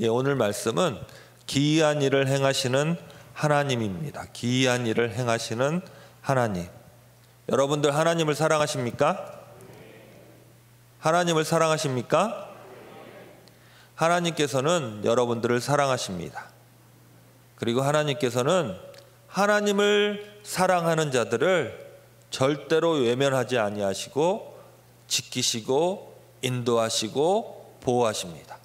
오늘 말씀은 기이한 일을 행하시는 하나님입니다. 기이한 일을 행하시는 하나님. 여러분들 하나님을 사랑하십니까? 하나님을 사랑하십니까? 하나님께서는 여러분들을 사랑하십니다. 그리고 하나님께서는 하나님을 사랑하는 자들을 절대로 외면하지 아니하시고 지키시고 인도하시고 보호하십니다.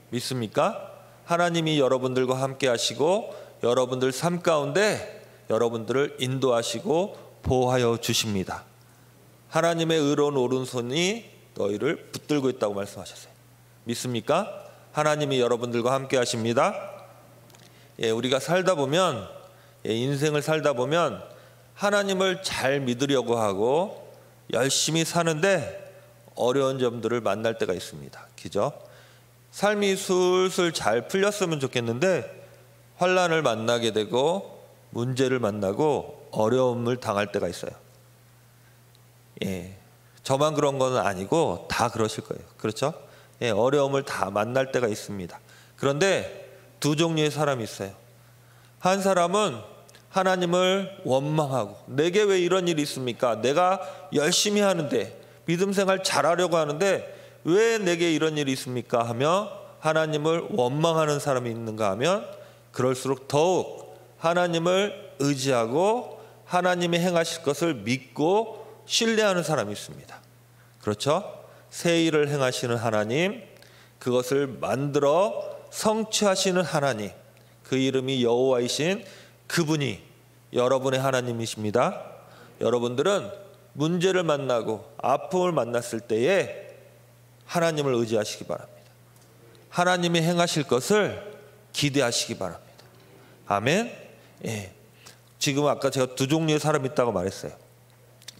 믿습니까? 하나님이 여러분들과 함께 하시고 여러분들 삶 가운데 여러분들을 인도하시고 보호하여 주십니다. 하나님의 의로운 오른손이 너희를 붙들고 있다고 말씀하셨어요. 믿습니까? 하나님이 여러분들과 함께 하십니다. 우리가 살다 보면, 인생을 살다 보면 하나님을 잘 믿으려고 하고 열심히 사는데 어려운 점들을 만날 때가 있습니다. 그죠? 삶이 술술 잘 풀렸으면 좋겠는데 환난을 만나게 되고 문제를 만나고 어려움을 당할 때가 있어요. 저만 그런 건 아니고 다 그러실 거예요. 그렇죠? 어려움을 다 만날 때가 있습니다. 그런데 두 종류의 사람이 있어요. 한 사람은 하나님을 원망하고 내게 왜 이런 일이 있습니까? 내가 열심히 하는데 믿음 생활 잘하려고 하는데 왜 내게 이런 일이 있습니까? 하며 하나님을 원망하는 사람이 있는가 하면 그럴수록 더욱 하나님을 의지하고 하나님이 행하실 것을 믿고 신뢰하는 사람이 있습니다. 그렇죠? 새 일을 행하시는 하나님, 그것을 만들어 성취하시는 하나님, 그 이름이 여호와이신 그분이 여러분의 하나님이십니다. 여러분들은 문제를 만나고 아픔을 만났을 때에 하나님을 의지하시기 바랍니다. 하나님이 행하실 것을 기대하시기 바랍니다. 아멘. 지금 아까 제가 두 종류의 사람이 있다고 말했어요.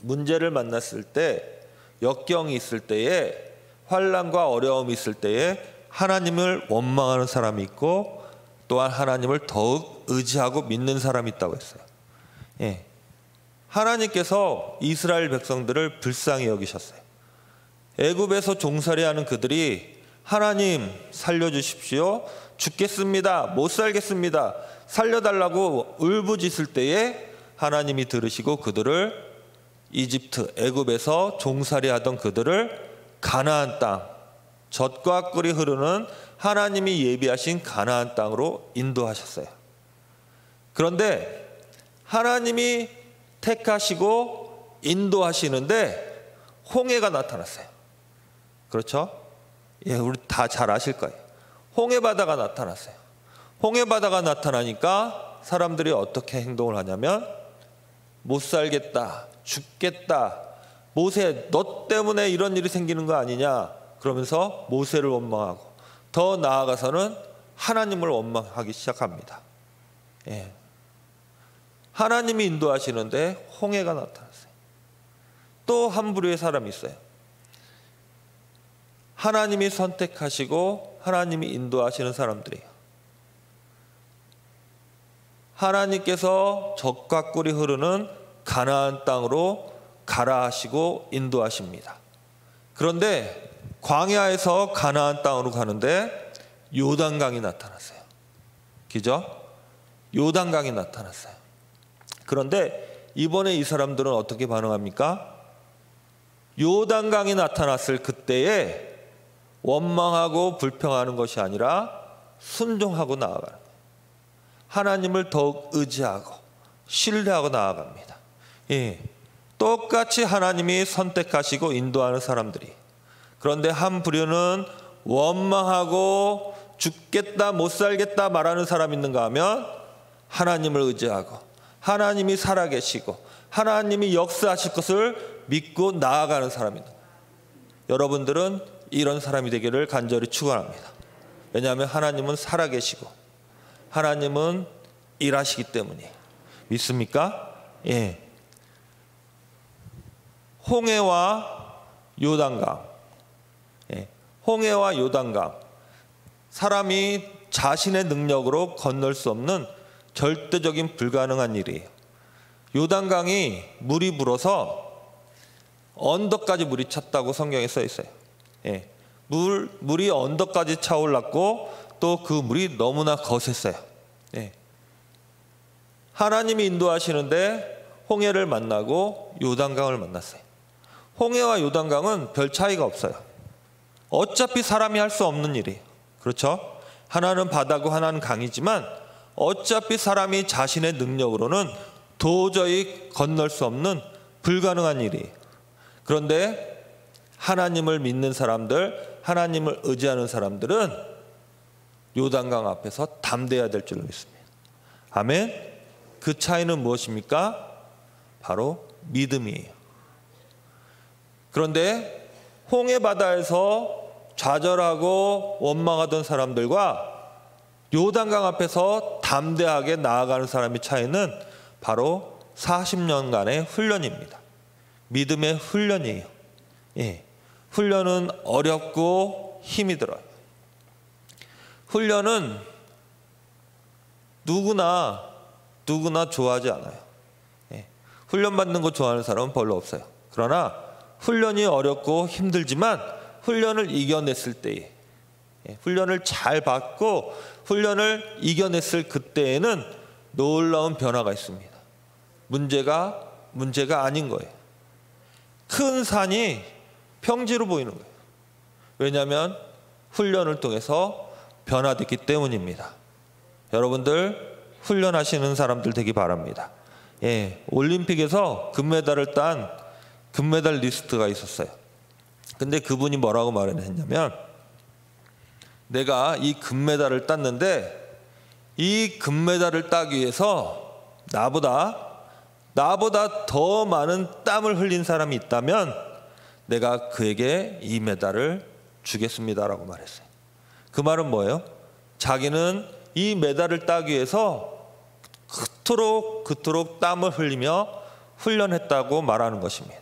문제를 만났을 때, 역경이 있을 때에, 환난과 어려움이 있을 때에 하나님을 원망하는 사람이 있고 또한 하나님을 더욱 의지하고 믿는 사람이 있다고 했어요. 하나님께서 이스라엘 백성들을 불쌍히 여기셨어요. 애굽에서 종살이하는 그들이 하나님 살려주십시오, 죽겠습니다, 못 살겠습니다, 살려달라고 울부짖을 때에 하나님이 들으시고 그들을 이집트, 애굽에서 종살이하던 그들을 가나안 땅, 젖과 꿀이 흐르는 하나님이 예비하신 가나안 땅으로 인도하셨어요. 그런데 하나님이 택하시고 인도하시는데 홍해가 나타났어요. 그렇죠? 우리 다 잘 아실 거예요. 홍해바다가 나타났어요. 홍해바다가 나타나니까 사람들이 어떻게 행동을 하냐면 못 살겠다, 죽겠다, 모세 너 때문에 이런 일이 생기는 거 아니냐 그러면서 모세를 원망하고 더 나아가서는 하나님을 원망하기 시작합니다. 하나님이 인도하시는데 홍해가 나타났어요. 또 한 부류의 사람이 있어요. 하나님이 선택하시고 하나님이 인도하시는 사람들이에요. 하나님께서 젖과 꿀이 흐르는 가나안 땅으로 가라 하시고 인도하십니다. 그런데 광야에서 가나안 땅으로 가는데 요단강이 나타났어요. 그죠? 요단강이 나타났어요. 그런데 이번에 이 사람들은 어떻게 반응합니까? 요단강이 나타났을 그때에 원망하고 불평하는 것이 아니라 순종하고 나아가는 거예요. 하나님을 더욱 의지하고 신뢰하고 나아갑니다. 똑같이 하나님이 선택하시고 인도하는 사람들이. 그런데 한 부류는 원망하고 죽겠다 못 살겠다 말하는 사람이 있는가 하면 하나님을 의지하고 하나님이 살아계시고 하나님이 역사하실 것을 믿고 나아가는 사람이 있는 거예요. 여러분들은 이런 사람이 되기를 간절히 축원합니다. 왜냐하면 하나님은 살아계시고 하나님은 일하시기 때문에. 믿습니까? 홍해와 요단강, 홍해와 요단강, 사람이 자신의 능력으로 건널 수 없는 절대적인 불가능한 일이에요. 요단강이 물이 불어서 언덕까지 물이 찼다고 성경에 써 있어요. 물이 언덕까지 차올랐고 또 그 물이 너무나 거셌어요. 예. 하나님이 인도하시는데 홍해를 만나고 요단강을 만났어요. 홍해와 요단강은 별 차이가 없어요. 어차피 사람이 할 수 없는 일이에요. 그렇죠? 하나는 바다고 하나는 강이지만 어차피 사람이 자신의 능력으로는 도저히 건널 수 없는 불가능한 일이에요. 그런데 하나님을 믿는 사람들, 하나님을 의지하는 사람들은 요단강 앞에서 담대해야 될 줄로 믿습니다. 아멘. 그 차이는 무엇입니까? 바로 믿음이에요. 그런데 홍해 바다에서 좌절하고 원망하던 사람들과 요단강 앞에서 담대하게 나아가는 사람의 차이는 바로 40년간의 훈련입니다. 믿음의 훈련이에요. 예. 훈련은 어렵고 힘이 들어요. 훈련은 누구나 좋아하지 않아요. 예. 훈련 받는 거 좋아하는 사람은 별로 없어요. 그러나 훈련이 어렵고 힘들지만 훈련을 이겨냈을 때에, 훈련을 잘 받고 훈련을 이겨냈을 그때에는 놀라운 변화가 있습니다. 문제가 아닌 거예요. 큰 산이 평지로 보이는 거예요. 왜냐하면 훈련을 통해서 변화됐기 때문입니다. 여러분들 훈련하시는 사람들 되기 바랍니다. 예, 올림픽에서 금메달을 딴 금메달리스트가 있었어요. 근데 그분이 뭐라고 말했냐면, 내가 이 금메달을 땄는데 이 금메달을 따기 위해서 나보다 더 많은 땀을 흘린 사람이 있다면 내가 그에게 이 메달을 주겠습니다라고 말했어요. 그 말은 뭐예요? 자기는 이 메달을 따기 위해서 그토록 땀을 흘리며 훈련했다고 말하는 것입니다.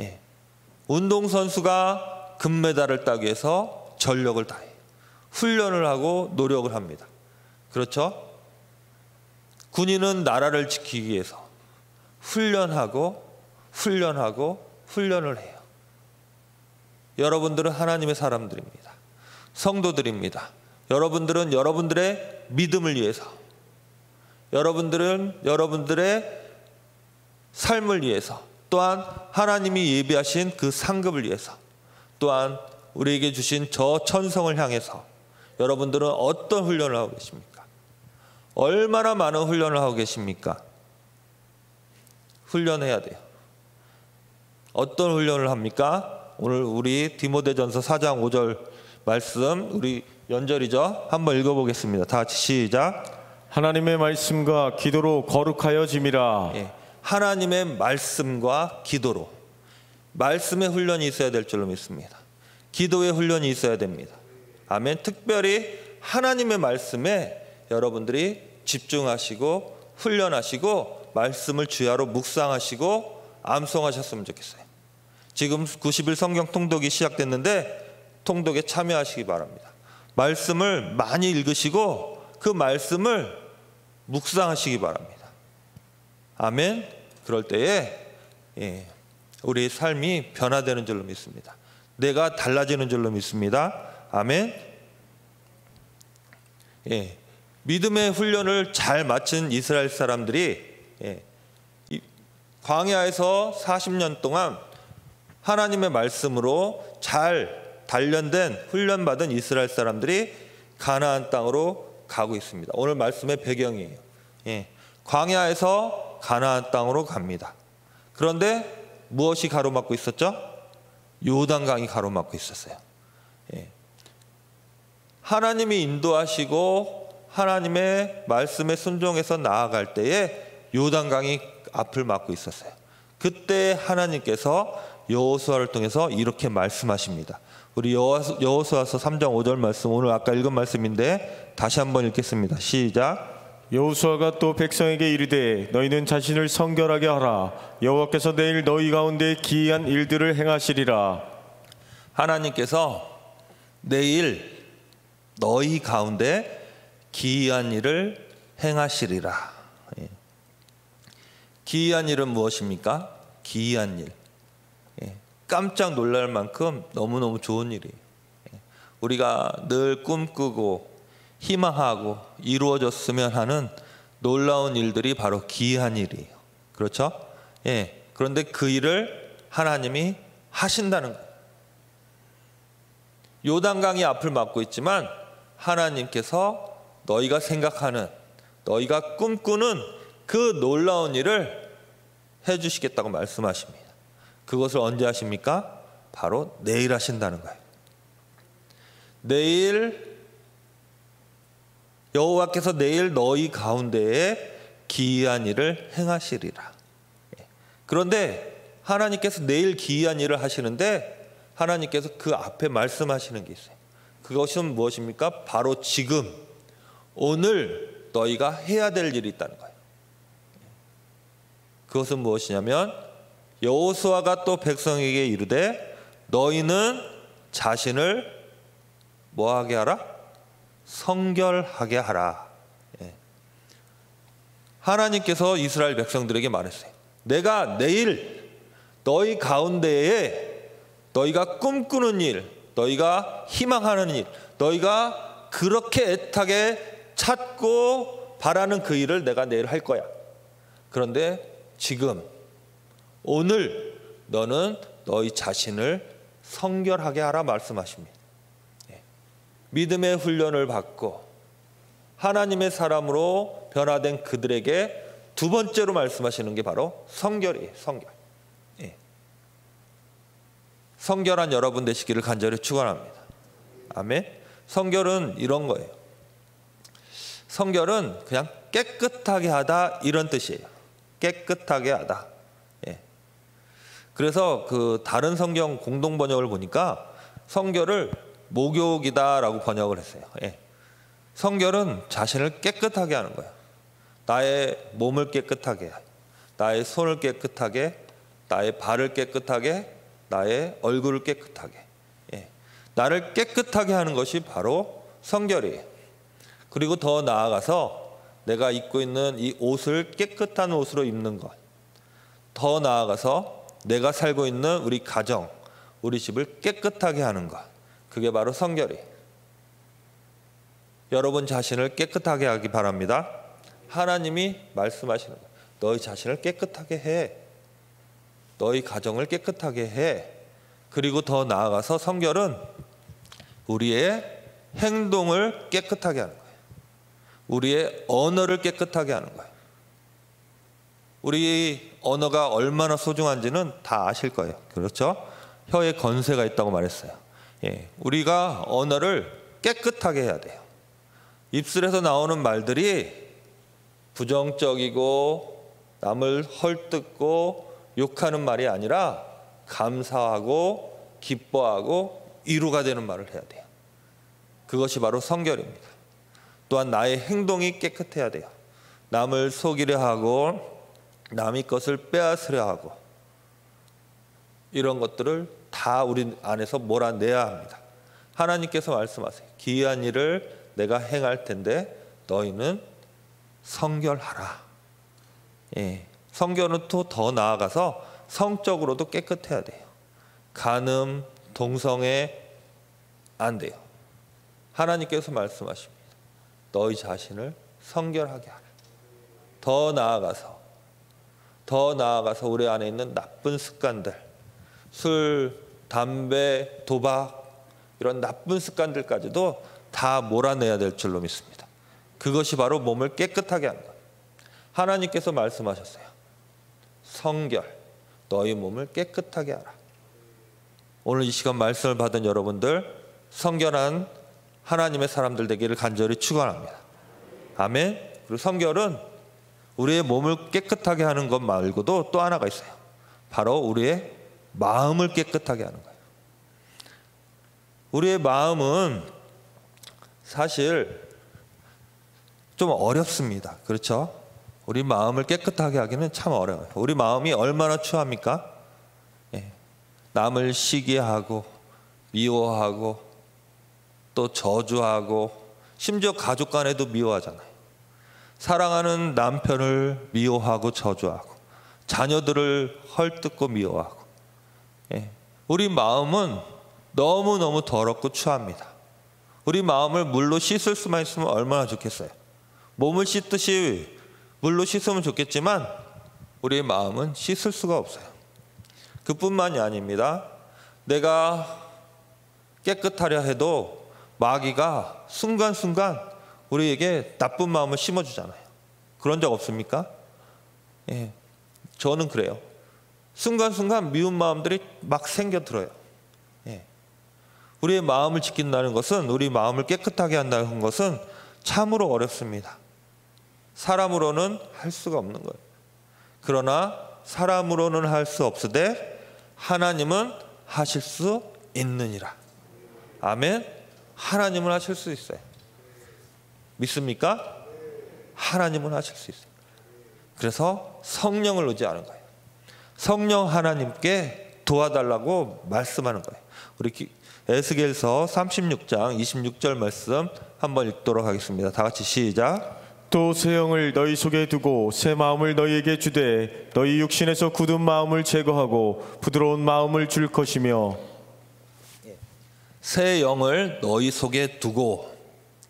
예. 운동선수가 금메달을 따기 위해서 전력을 다해요. 훈련을 하고 노력을 합니다. 그렇죠? 군인은 나라를 지키기 위해서 훈련을 해요. 여러분들은 하나님의 사람들입니다. 성도들입니다. 여러분들은 여러분들의 믿음을 위해서, 여러분들은 여러분들의 삶을 위해서, 또한 하나님이 예비하신 그 상급을 위해서, 또한 우리에게 주신 저 천성을 향해서 여러분들은 어떤 훈련을 하고 계십니까? 얼마나 많은 훈련을 하고 계십니까? 훈련해야 돼요. 어떤 훈련을 합니까? 오늘 우리 디모데전서 4장 5절 말씀, 우리 연절이죠. 한번 읽어보겠습니다. 다 같이 시작. 하나님의 말씀과 기도로 거룩하여짐이라. 예, 하나님의 말씀과 기도로, 말씀의 훈련이 있어야 될 줄로 믿습니다. 기도의 훈련이 있어야 됩니다. 아멘. 특별히 하나님의 말씀에 여러분들이 집중하시고 훈련하시고 말씀을 주야로 묵상하시고 암송하셨으면 좋겠어요. 지금 90일 성경 통독이 시작됐는데 통독에 참여하시기 바랍니다. 말씀을 많이 읽으시고 그 말씀을 묵상하시기 바랍니다. 아멘. 그럴 때에 우리의 삶이 변화되는 줄로 믿습니다. 내가 달라지는 줄로 믿습니다. 아멘. 믿음의 훈련을 잘 마친 이스라엘 사람들이 광야에서 40년 동안 하나님의 말씀으로 잘 단련된 훈련받은 이스라엘 사람들이 가나안 땅으로 가고 있습니다. 오늘 말씀의 배경이에요. 광야에서 가나안 땅으로 갑니다. 그런데 무엇이 가로막고 있었죠? 요단강이 가로막고 있었어요. 하나님이 인도하시고 하나님의 말씀에 순종해서 나아갈 때에 요단강이 앞을 막고 있었어요. 그때 하나님께서 여호수아를 통해서 이렇게 말씀하십니다. 우리 여호수아서 3장 5절 말씀, 오늘 아까 읽은 말씀인데 다시 한번 읽겠습니다. 시작. 여호수아가 또 백성에게 이르되 너희는 자신을 성결하게 하라. 여호와께서 내일 너희 가운데 기이한 일들을 행하시리라. 하나님께서 내일 너희 가운데 기이한 일을 행하시리라. 기이한 일은 무엇입니까? 기이한 일, 깜짝 놀랄 만큼 너무너무 좋은 일이에요. 우리가 늘 꿈꾸고 희망하고 이루어졌으면 하는 놀라운 일들이 바로 기이한 일이에요. 그렇죠? 예. 그런데 그 일을 하나님이 하신다는 거예요. 요단강이 앞을 막고 있지만 하나님께서 너희가 생각하는, 너희가 꿈꾸는 그 놀라운 일을 해주시겠다고 말씀하십니다. 그것을 언제 하십니까? 바로 내일 하신다는 거예요. 내일 여호와께서 내일 너희 가운데에 기이한 일을 행하시리라. 그런데 하나님께서 내일 기이한 일을 하시는데 하나님께서 그 앞에 말씀하시는 게 있어요. 그것은 무엇입니까? 바로 지금 오늘 너희가 해야 될 일이 있다는 거예요. 그것은 무엇이냐면 여호수아가 또 백성에게 이르되 너희는 자신을 뭐하게 하라? 성결하게 하라. 하나님께서 이스라엘 백성들에게 말했어요. 내가 내일 너희 가운데에 너희가 꿈꾸는 일, 너희가 희망하는 일, 너희가 그렇게 애타게 찾고 바라는 그 일을 내가 내일 할 거야. 그런데 지금 오늘 너는 너희 자신을 성결하게 하라 말씀하십니다. 믿음의 훈련을 받고 하나님의 사람으로 변화된 그들에게 두 번째로 말씀하시는 게 바로 성결이에요. 성결. 성결한 여러분 되시기를 간절히 축원합니다. 아멘. 성결은 이런 거예요. 성결은 그냥 깨끗하게 하다 이런 뜻이에요. 깨끗하게 하다. 그래서 그 다른 성경 공동 번역을 보니까 성결을 목욕이다라고 번역을 했어요. 성결은 자신을 깨끗하게 하는 거예요. 나의 몸을 깨끗하게, 나의 손을 깨끗하게, 나의 발을 깨끗하게, 나의 얼굴을 깨끗하게, 나를 깨끗하게 하는 것이 바로 성결이에요. 그리고 더 나아가서 내가 입고 있는 이 옷을 깨끗한 옷으로 입는 것, 더 나아가서 내가 살고 있는 우리 가정, 우리 집을 깨끗하게 하는 것, 그게 바로 성결이에요. 여러분 자신을 깨끗하게 하기 바랍니다. 하나님이 말씀하시는 거예요. 너희 자신을 깨끗하게 해. 너희 가정을 깨끗하게 해. 그리고 더 나아가서 성결은 우리의 행동을 깨끗하게 하는 거예요. 우리의 언어를 깨끗하게 하는 거예요. 우리 언어가 얼마나 소중한지는 다 아실 거예요. 그렇죠? 혀에 건세가 있다고 말했어요. 우리가 언어를 깨끗하게 해야 돼요. 입술에서 나오는 말들이 부정적이고 남을 헐뜯고 욕하는 말이 아니라 감사하고 기뻐하고 위로가 되는 말을 해야 돼요. 그것이 바로 성결입니다. 또한 나의 행동이 깨끗해야 돼요. 남을 속이려 하고 남의 것을 빼앗으려 하고 이런 것들을 다 우리 안에서 몰아내야 합니다. 하나님께서 말씀하세요. 기이한 일을 내가 행할 텐데 너희는 성결하라. 성결은 또 더 나아가서 성적으로도 깨끗해야 돼요. 간음, 동성애 안 돼요. 하나님께서 말씀하십니다. 너희 자신을 성결하게 하라. 더 나아가서 우리 안에 있는 나쁜 습관들, 술, 담배, 도박 이런 나쁜 습관들까지도 다 몰아내야 될 줄로 믿습니다. 그것이 바로 몸을 깨끗하게 하는 거예요. 하나님께서 말씀하셨어요. 성결, 너희 몸을 깨끗하게 하라. 오늘 이 시간 말씀을 받은 여러분들 성결한 하나님의 사람들 되기를 간절히 축원합니다. 아멘. 그리고 성결은 우리의 몸을 깨끗하게 하는 것 말고도 또 하나가 있어요. 바로 우리의 마음을 깨끗하게 하는 거예요. 우리의 마음은 사실 좀 어렵습니다. 그렇죠? 우리 마음을 깨끗하게 하기는 참 어려워요. 우리 마음이 얼마나 추합니까? 남을 시기하고 미워하고 또 저주하고 심지어 가족 간에도 미워하잖아요. 사랑하는 남편을 미워하고 저주하고 자녀들을 헐뜯고 미워하고 우리 마음은 너무너무 더럽고 추합니다. 우리 마음을 물로 씻을 수만 있으면 얼마나 좋겠어요. 몸을 씻듯이 물로 씻으면 좋겠지만 우리의 마음은 씻을 수가 없어요. 그뿐만이 아닙니다. 내가 깨끗하려 해도 마귀가 순간순간 우리에게 나쁜 마음을 심어주잖아요. 그런 적 없습니까? 예, 저는 그래요. 순간순간 미운 마음들이 막 생겨들어요. 예. 우리의 마음을 지킨다는 것은, 우리 마음을 깨끗하게 한다는 것은 참으로 어렵습니다. 사람으로는 할 수가 없는 거예요. 그러나 사람으로는 할 수 없으되 하나님은 하실 수 있느니라. 아멘. 하나님은 하실 수 있어요. 믿습니까? 하나님은 하실 수 있어요. 그래서 성령을 의지하는 거예요. 성령 하나님께 도와달라고 말씀하는 거예요. 우리 에스겔서 36장 26절 말씀 한번 읽도록 하겠습니다. 다 같이 시작. 또 새 영을 너희 속에 두고 새 마음을 너희에게 주되 너희 육신에서 굳은 마음을 제거하고 부드러운 마음을 줄 것이며. 새 영을 너희 속에 두고,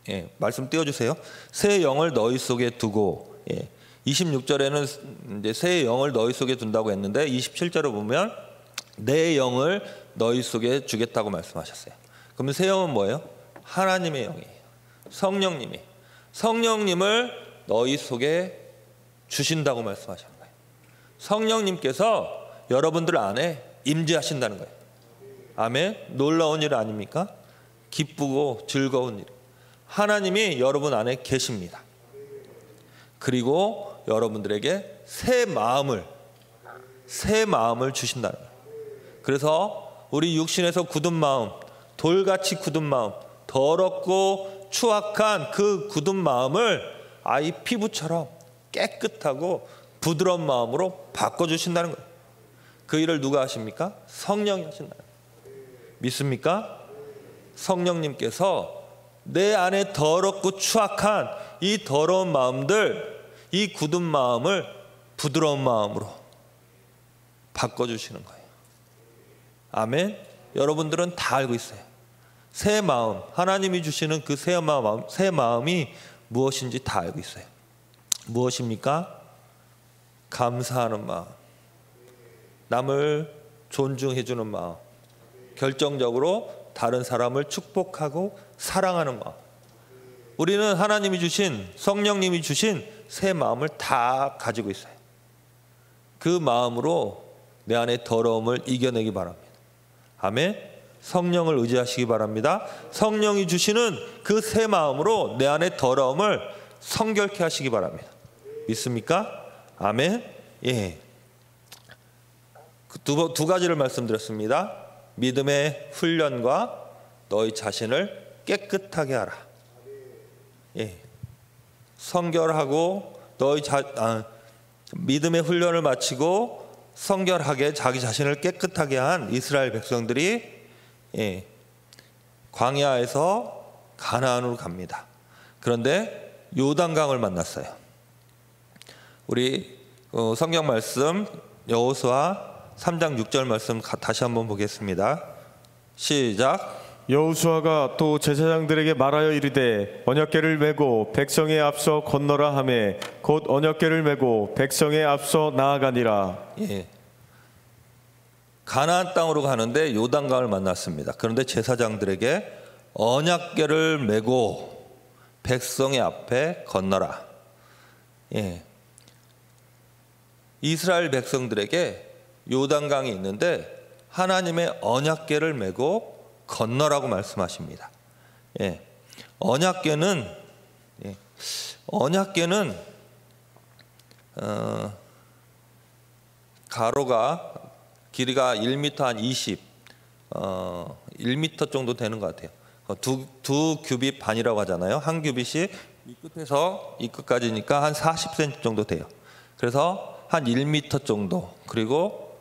예, 말씀 띄워주세요. 새 영을 너희 속에 두고, 예, 26절에는 이제 새 영을 너희 속에 둔다고 했는데 27절을 보면 내 영을 너희 속에 주겠다고 말씀하셨어요. 그러면 새 영은 뭐예요? 하나님의 영이에요. 성령님이. 성령님을 너희 속에 주신다고 말씀하시는 거예요. 성령님께서 여러분들 안에 임재하신다는 거예요. 아멘. 놀라운 일 아닙니까? 기쁘고 즐거운 일. 하나님이 여러분 안에 계십니다. 그리고 여러분들에게 새 마음을 주신다는 거예요. 그래서 우리 육신에서 굳은 마음, 돌같이 굳은 마음, 더럽고 추악한 그 굳은 마음을 아이 피부처럼 깨끗하고 부드러운 마음으로 바꿔주신다는 거예요. 그 일을 누가 하십니까? 성령이 하신다는 거예요. 믿습니까? 성령님께서 내 안에 더럽고 추악한 이 더러운 마음들, 이 굳은 마음을 부드러운 마음으로 바꿔주시는 거예요. 아멘. 여러분들은 다 알고 있어요. 새 마음, 하나님이 주시는 그 새 마음이 무엇인지 다 알고 있어요. 무엇입니까? 감사하는 마음, 남을 존중해주는 마음, 결정적으로 다른 사람을 축복하고 사랑하는 마음. 우리는 하나님이 주신, 성령님이 주신 새 마음을 다 가지고 있어요. 그 마음으로 내 안의 더러움을 이겨내기 바랍니다. 아멘. 성령을 의지하시기 바랍니다. 성령이 주시는 그 새 마음으로 내 안의 더러움을 성결케 하시기 바랍니다. 믿습니까? 아멘. 예. 두 가지를 말씀드렸습니다. 믿음의 훈련과 너희 자신을 깨끗하게 하라. 예. 성결하고 믿음의 훈련을 마치고 성결하게 자기 자신을 깨끗하게 한 이스라엘 백성들이, 예, 광야에서 가나안으로 갑니다. 그런데 요단강을 만났어요. 우리 성경 말씀 여호수아 3장 6절 말씀 다시 한번 보겠습니다. 시작. 여호수아가 또 제사장들에게 말하여 이르되 언약궤를 메고 백성의 앞서 건너라 하매 곧 언약궤를 메고 백성의 앞서 나아가니라. 예. 가나안 땅으로 가는데 요단강을 만났습니다. 그런데 제사장들에게 언약궤를 메고 백성의 앞에 건너라. 예. 이스라엘 백성들에게 요단강이 있는데 하나님의 언약궤를 메고 건너라고 말씀하십니다. 예. 언약궤는 가로가 길이가 1m 한 20, 1m 정도 되는 것 같아요. 두 규빗 반이라고 하잖아요. 한 규빗이 이 끝에서 이 끝까지니까 한 40cm 정도 돼요. 그래서 한 1m 정도, 그리고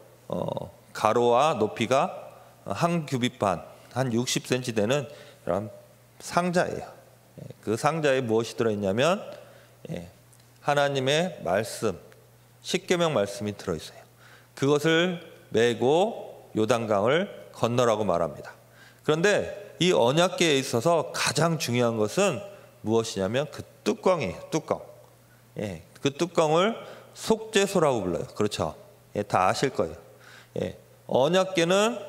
가로와 높이가 한 규빗 반, 한 60cm 되는 그런 상자예요. 그 상자에 무엇이 들어있냐면 하나님의 말씀, 십계명 말씀이 들어있어요. 그것을 메고 요단강을 건너라고 말합니다. 그런데 이 언약궤에 있어서 가장 중요한 것은 무엇이냐면 그 뚜껑이에요. 뚜껑. 예, 그 뚜껑을 속죄소라고 불러요. 그렇죠? 예, 다 아실 거예요. 예, 언약궤는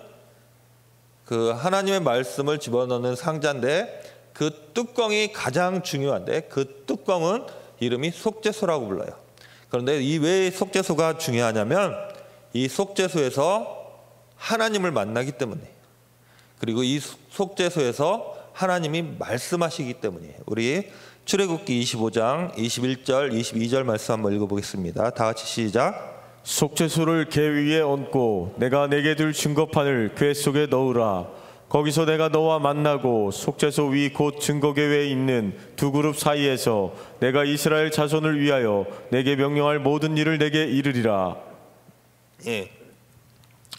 그 하나님의 말씀을 집어넣는 상자인데 그 뚜껑이 가장 중요한데 그 뚜껑은 이름이 속죄소라고 불러요. 그런데 이 왜 속죄소가 중요하냐면 이 속죄소에서 하나님을 만나기 때문이에요. 그리고 이 속죄소에서 하나님이 말씀하시기 때문이에요. 우리 출애굽기 25장 21절 22절 말씀 한번 읽어보겠습니다. 다 같이 시작. 속죄소를 궤 위에 얹고 내가 내게 줄 증거판을 궤 속에 넣으라. 거기서 내가 너와 만나고 속죄소 위 곧 증거궤에 있는 두 그룹 사이에서 내가 이스라엘 자손을 위하여 내게 명령할 모든 일을 내게 이르리라. 예,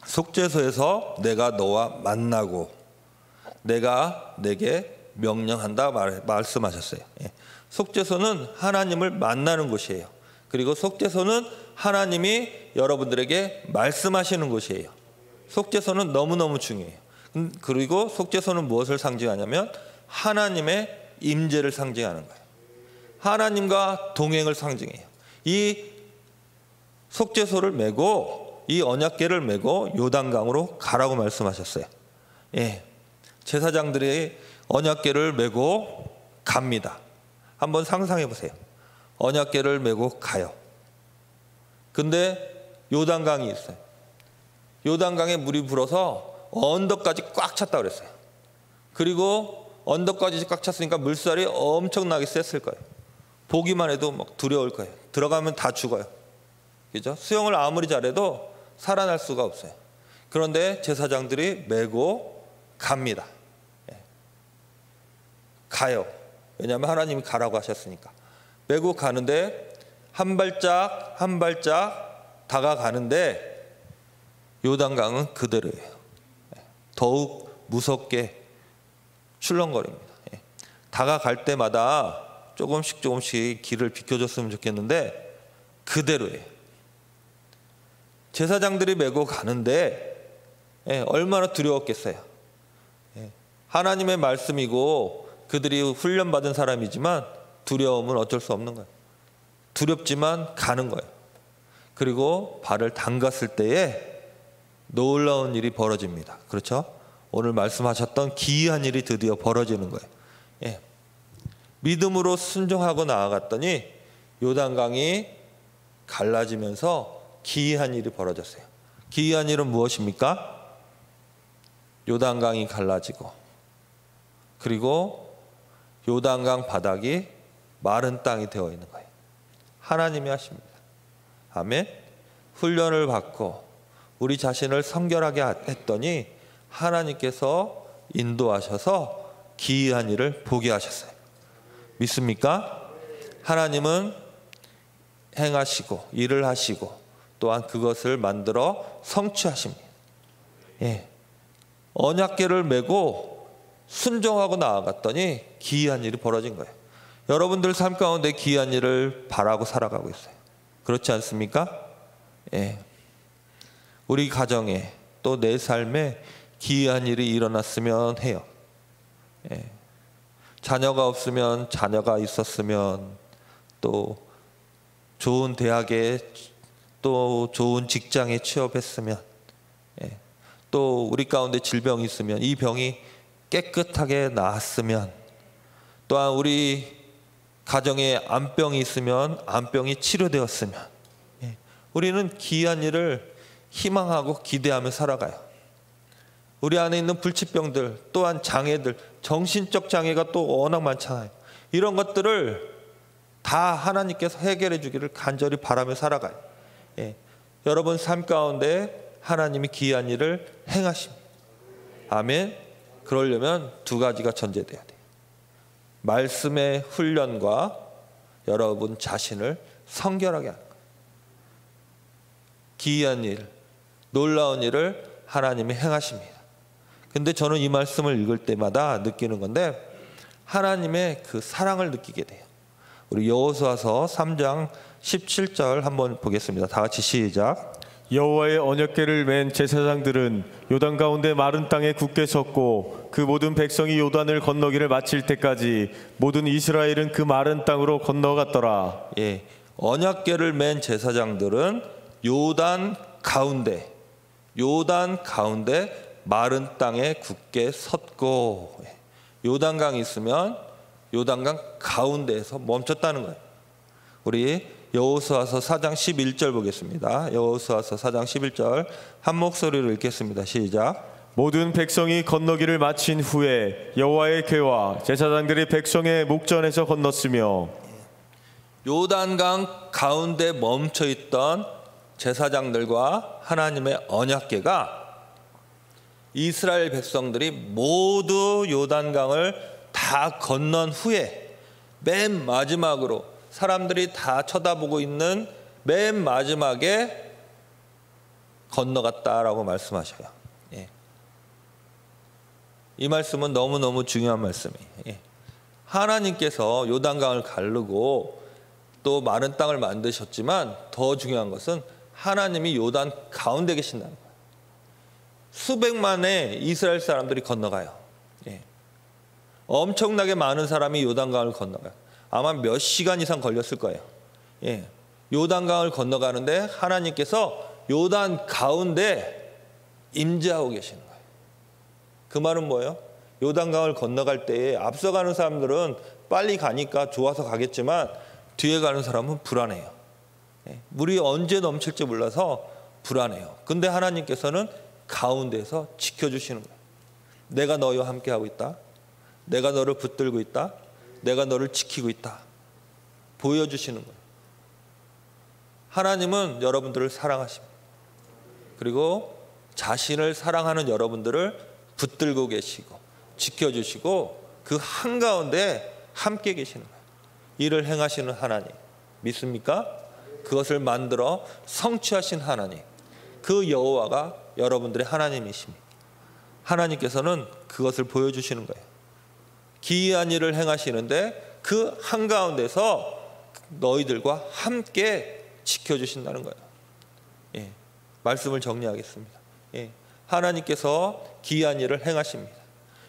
속죄소에서 내가 너와 만나고 내가 내게 명령한다 말씀하셨어요. 예, 속죄소는 하나님을 만나는 곳이에요. 그리고 속죄소는 하나님이 여러분들에게 말씀하시는 곳이에요. 속죄소는 너무너무 중요해요. 그리고 속죄소는 무엇을 상징하냐면 하나님의 임재를 상징하는 거예요. 하나님과 동행을 상징해요. 이 속죄소를 메고 이 언약궤를 메고 요단강으로 가라고 말씀하셨어요. 예, 제사장들이 언약궤를 메고 갑니다. 한번 상상해 보세요. 언약궤를 메고 가요. 근데 요단강이 있어요. 요단강에 물이 불어서 언덕까지 꽉 찼다 그랬어요. 그리고 언덕까지 꽉 찼으니까 물살이 엄청나게 셌을 거예요. 보기만 해도 막 두려울 거예요. 들어가면 다 죽어요. 그죠? 수영을 아무리 잘해도 살아날 수가 없어요. 그런데 제사장들이 메고 갑니다. 가요. 왜냐하면 하나님이 가라고 하셨으니까. 메고 가는데 한 발짝 한 발짝 다가가는데 요단강은 그대로예요. 더욱 무섭게 출렁거립니다. 다가갈 때마다 조금씩 길을 비켜줬으면 좋겠는데 그대로예요. 제사장들이 메고 가는데 얼마나 두려웠겠어요. 하나님의 말씀이고 그들이 훈련받은 사람이지만 두려움은 어쩔 수 없는 거예요. 두렵지만 가는 거예요. 그리고 발을 담갔을 때에 놀라운 일이 벌어집니다. 그렇죠? 오늘 말씀하셨던 기이한 일이 드디어 벌어지는 거예요. 예. 믿음으로 순종하고 나아갔더니 요단강이 갈라지면서 기이한 일이 벌어졌어요. 기이한 일은 무엇입니까? 요단강이 갈라지고 그리고 요단강 바닥이 마른 땅이 되어 있는 거예요. 하나님이 하십니다. 아멘. 훈련을 받고 우리 자신을 성결하게 했더니 하나님께서 인도하셔서 기이한 일을 보게 하셨어요. 믿습니까? 하나님은 행하시고 일을 하시고 또한 그것을 만들어 성취하십니다. 예. 언약궤를 메고 순종하고 나아갔더니 기이한 일이 벌어진 거예요. 여러분들 삶 가운데 기이한 일을 바라고 살아가고 있어요. 그렇지 않습니까? 예. 우리 가정에 또 내 삶에 기이한 일이 일어났으면 해요. 예. 자녀가 없으면 자녀가 있었으면 또 좋은 대학에 또 좋은 직장에 취업했으면 예. 또 우리 가운데 질병이 있으면 이 병이 깨끗하게 나았으면 또한 우리 가정에 암병이 있으면 암병이 치료되었으면 예. 우리는 기이한 일을 희망하고 기대하며 살아가요. 우리 안에 있는 불치병들 또한 장애들 정신적 장애가 또 워낙 많잖아요. 이런 것들을 다 하나님께서 해결해 주기를 간절히 바라며 살아가요. 예. 여러분 삶 가운데 하나님이 기이한 일을 행하십니다. 아멘. 그러려면 두 가지가 전제돼야 돼요. 말씀의 훈련과 여러분 자신을 성결하게 하는 거예요. 기이한 일, 놀라운 일을 하나님이 행하십니다. 근데 저는 이 말씀을 읽을 때마다 느끼는 건데 하나님의 그 사랑을 느끼게 돼요. 우리 여호수아서 3장 17절 한번 보겠습니다. 다 같이 시작. 여호와의 언약궤를 맨 제사장들은 요단 가운데 마른 땅에 굳게 섰고 그 모든 백성이 요단을 건너기를 마칠 때까지 모든 이스라엘은 그 마른 땅으로 건너갔더라. 예, 언약궤를 맨 제사장들은 요단 가운데 마른 땅에 굳게 섰고, 요단강이 있으면 요단강 가운데에서 멈췄다는 거예요. 우리 여호수아서 4장 11절 보겠습니다. 여호수아서 4장 11절 한 목소리로 읽겠습니다. 시작. 모든 백성이 건너기를 마친 후에 여호와의 궤와 제사장들이 백성의 목전에서 건넜으며, 요단강 가운데 멈춰 있던 제사장들과 하나님의 언약궤가 이스라엘 백성들이 모두 요단강을 다 건넌 후에 맨 마지막으로 사람들이 다 쳐다보고 있는 맨 마지막에 건너갔다라고 말씀하셔요. 예. 이 말씀은 너무너무 중요한 말씀이에요. 예. 하나님께서 요단강을 가르고 또 마른 땅을 만드셨지만 더 중요한 것은 하나님이 요단 가운데 계신다는 거예요. 수백만의 이스라엘 사람들이 건너가요. 예. 엄청나게 많은 사람이 요단강을 건너가요. 아마 몇 시간 이상 걸렸을 거예요. 예. 요단강을 건너가는데 하나님께서 요단 가운데 임재하고 계시는 거예요. 그 말은 뭐예요? 요단강을 건너갈 때에 앞서가는 사람들은 빨리 가니까 좋아서 가겠지만 뒤에 가는 사람은 불안해요. 예. 물이 언제 넘칠지 몰라서 불안해요. 근데 하나님께서는 가운데서 지켜주시는 거예요. 내가 너희와 함께하고 있다. 내가 너를 붙들고 있다. 내가 너를 지키고 있다. 보여주시는 거예요. 하나님은 여러분들을 사랑하십니다. 그리고 자신을 사랑하는 여러분들을 붙들고 계시고 지켜주시고 그 한가운데 함께 계시는 거예요. 이를 행하시는 하나님 믿습니까? 그것을 만들어 성취하신 하나님, 그 여호와가 여러분들의 하나님이십니다. 하나님께서는 그것을 보여주시는 거예요. 기이한 일을 행하시는데 그 한가운데서 너희들과 함께 지켜주신다는 거예요. 예, 말씀을 정리하겠습니다. 예, 하나님께서 기이한 일을 행하십니다.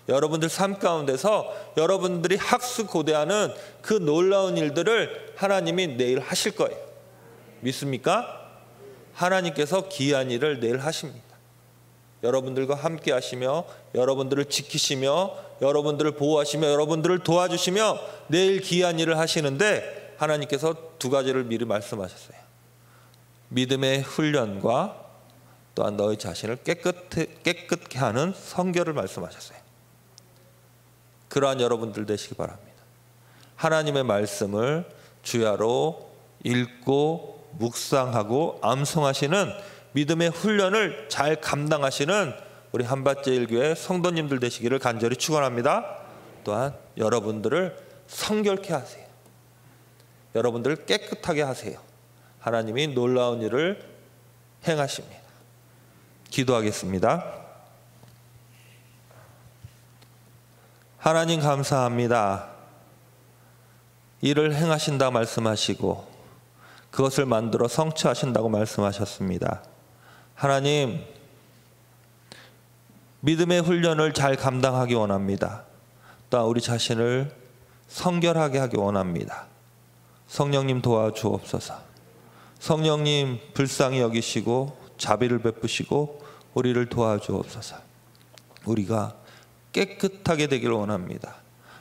여러분들 삶 가운데서 여러분들이 학수고대하는 그 놀라운 일들을 하나님이 내일 하실 거예요. 믿습니까? 하나님께서 기이한 일을 내일 하십니다. 여러분들과 함께 하시며 여러분들을 지키시며 여러분들을 보호하시며 여러분들을 도와주시며 내일 기이한 일을 하시는데 하나님께서 두 가지를 미리 말씀하셨어요. 믿음의 훈련과 또한 너희 자신을 깨끗게 하는 선결을 말씀하셨어요. 그러한 여러분들 되시기 바랍니다. 하나님의 말씀을 주야로 읽고 묵상하고 암송하시는 믿음의 훈련을 잘 감당하시는 우리 한밭제일교회 성도님들 되시기를 간절히 축원합니다. 또한 여러분들을 성결케 하세요. 여러분들을 깨끗하게 하세요. 하나님이 놀라운 일을 행하십니다. 기도하겠습니다. 하나님 감사합니다. 일을 행하신다 말씀하시고 그것을 만들어 성취하신다고 말씀하셨습니다. 하나님, 믿음의 훈련을 잘 감당하기 원합니다. 또한 우리 자신을 성결하게 하기 원합니다. 성령님 도와주옵소서. 성령님 불쌍히 여기시고 자비를 베푸시고 우리를 도와주옵소서. 우리가 깨끗하게 되기를 원합니다.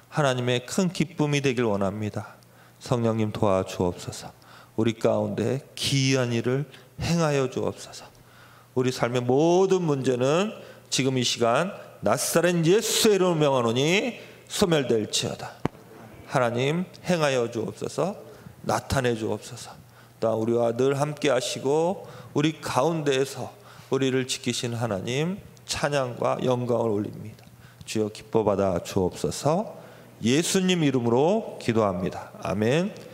하나님의 큰 기쁨이 되길 원합니다. 성령님 도와주옵소서. 우리 가운데 기이한 일을 행하여 주옵소서. 우리 삶의 모든 문제는 지금 이 시간 나사렛 예수의 이름으로 명하노니 소멸될지어다. 하나님 행하여 주옵소서. 나타내 주옵소서. 또한 우리와 늘 함께 하시고 우리 가운데에서 우리를 지키신 하나님 찬양과 영광을 올립니다. 주여 기뻐 받아 주옵소서. 예수님 이름으로 기도합니다. 아멘.